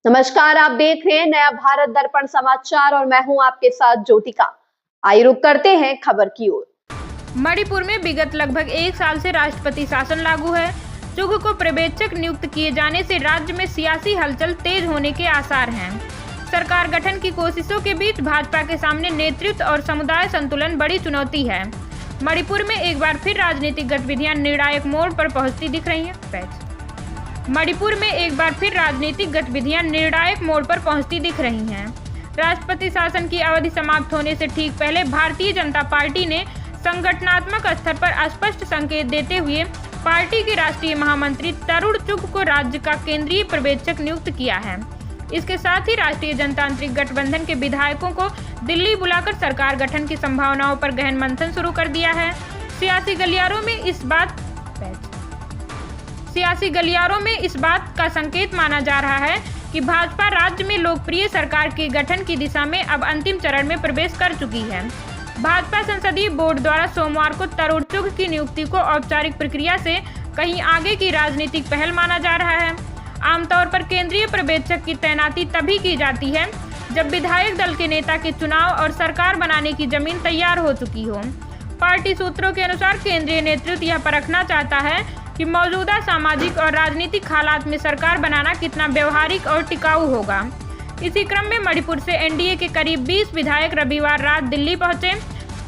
नमस्कार, आप देख रहे हैं नया भारत दर्पण समाचार और मैं हूं आपके साथ ज्योतिका। आइए रुक करते हैं खबर की ओर। मणिपुर में विगत लगभग 1 साल से राष्ट्रपति शासन लागू है। चुघ को पर्यवेक्षक नियुक्त किए जाने से राज्य में सियासी हलचल तेज होने के आसार हैं। सरकार गठन की कोशिशों के बीच भाजपा के सामने नेतृत्व और समुदाय संतुलन बड़ी चुनौती है। मणिपुर में एक बार फिर राजनीतिक गतिविधियां निर्णायक मोड़ पर पहुंचती दिख रही हैं। मणिपुर में एक बार फिर राजनीतिक गतिविधियां निर्णायक मोड़ पर पहुंचती दिख रही हैं। राष्ट्रपति शासन की अवधि समाप्त होने से ठीक पहले भारतीय जनता पार्टी ने संगठनात्मक स्तर पर स्पष्ट संकेत देते हुए पार्टी के राष्ट्रीय महामंत्री तरुण चुघ को राज्य का केंद्रीय पर्यवेक्षक नियुक्त किया है। इसके साथ ही राष्ट्रीय जनतांत्रिक गठबंधन के विधायकों को दिल्ली बुलाकर सरकार गठन की संभावनाओं पर गहन मंथन शुरू कर दिया है। सियासी गलियारों में इस बात का संकेत माना जा रहा है कि भाजपा राज्य में लोकप्रिय सरकार के गठन की दिशा में अब अंतिम चरण में प्रवेश कर चुकी है। भाजपा संसदीय बोर्ड द्वारा सोमवार को तरुण चुघ की नियुक्ति को औपचारिक प्रक्रिया से कहीं आगे की राजनीतिक पहल माना जा रहा है। आमतौर पर केंद्रीय पर्यवेक्षक की तैनाती तभी की जाती है जब विधायक दल के नेता के चुनाव और सरकार बनाने की जमीन तैयार हो चुकी हो। पार्टी सूत्रों के अनुसार केंद्रीय नेतृत्व यह परखना चाहता है कि मौजूदा सामाजिक और राजनीतिक हालात में सरकार बनाना कितना व्यवहारिक और टिकाऊ होगा। इसी क्रम में मणिपुर से एनडीए के करीब 20 विधायक रविवार रात दिल्ली पहुंचे,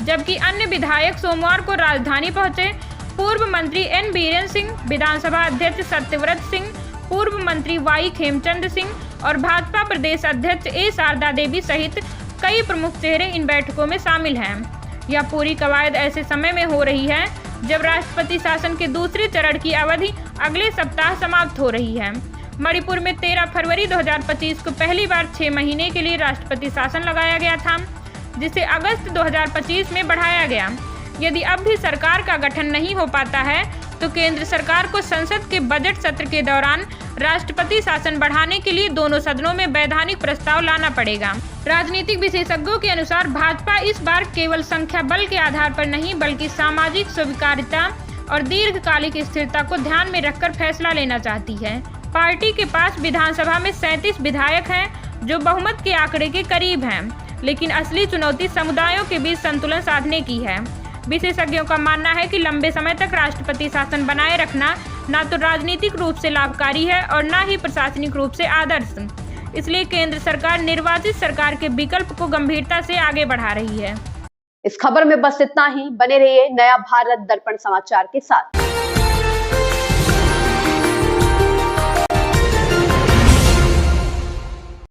जबकि अन्य विधायक सोमवार को राजधानी पहुंचे। पूर्व मंत्री एन बीरेन सिंह, विधानसभा अध्यक्ष सत्यव्रत सिंह, पूर्व मंत्री वाई खेमचंद सिंह और भाजपा प्रदेश अध्यक्ष ए शारदा देवी सहित कई प्रमुख चेहरे इन बैठकों में शामिल हैं। यह पूरी कवायद ऐसे समय में हो रही है जब राष्ट्रपति शासन के दूसरे चरण की अवधि अगले सप्ताह समाप्त हो रही है। मणिपुर में 13 फरवरी 2025 को पहली बार 6 महीने के लिए राष्ट्रपति शासन लगाया गया था, जिसे अगस्त 2025 में बढ़ाया गया। यदि अब भी सरकार का गठन नहीं हो पाता है तो केंद्र सरकार को संसद के बजट सत्र के दौरान राष्ट्रपति शासन बढ़ाने के लिए दोनों सदनों में वैधानिक प्रस्ताव लाना पड़ेगा। राजनीतिक विशेषज्ञों के अनुसार भाजपा इस बार केवल संख्या बल के आधार पर नहीं बल्कि सामाजिक स्वीकार्यता और दीर्घकालिक स्थिरता को ध्यान में रखकर फैसला लेना चाहती है। पार्टी के पास विधानसभा में 37 विधायक हैं जो बहुमत के आंकड़े के करीब हैं, लेकिन असली चुनौती समुदायों के बीच संतुलन साधने की है। विशेषज्ञों का मानना है कि लंबे समय तक राष्ट्रपति शासन बनाए रखना न तो राजनीतिक रूप से लाभकारी है और न ही प्रशासनिक रूप से आदर्श। इसलिए केंद्र सरकार निर्वाचित सरकार के विकल्प को गंभीरता से आगे बढ़ा रही है। इस खबर में बस इतना ही। बने रहिए नया भारत दर्पण समाचार के साथ।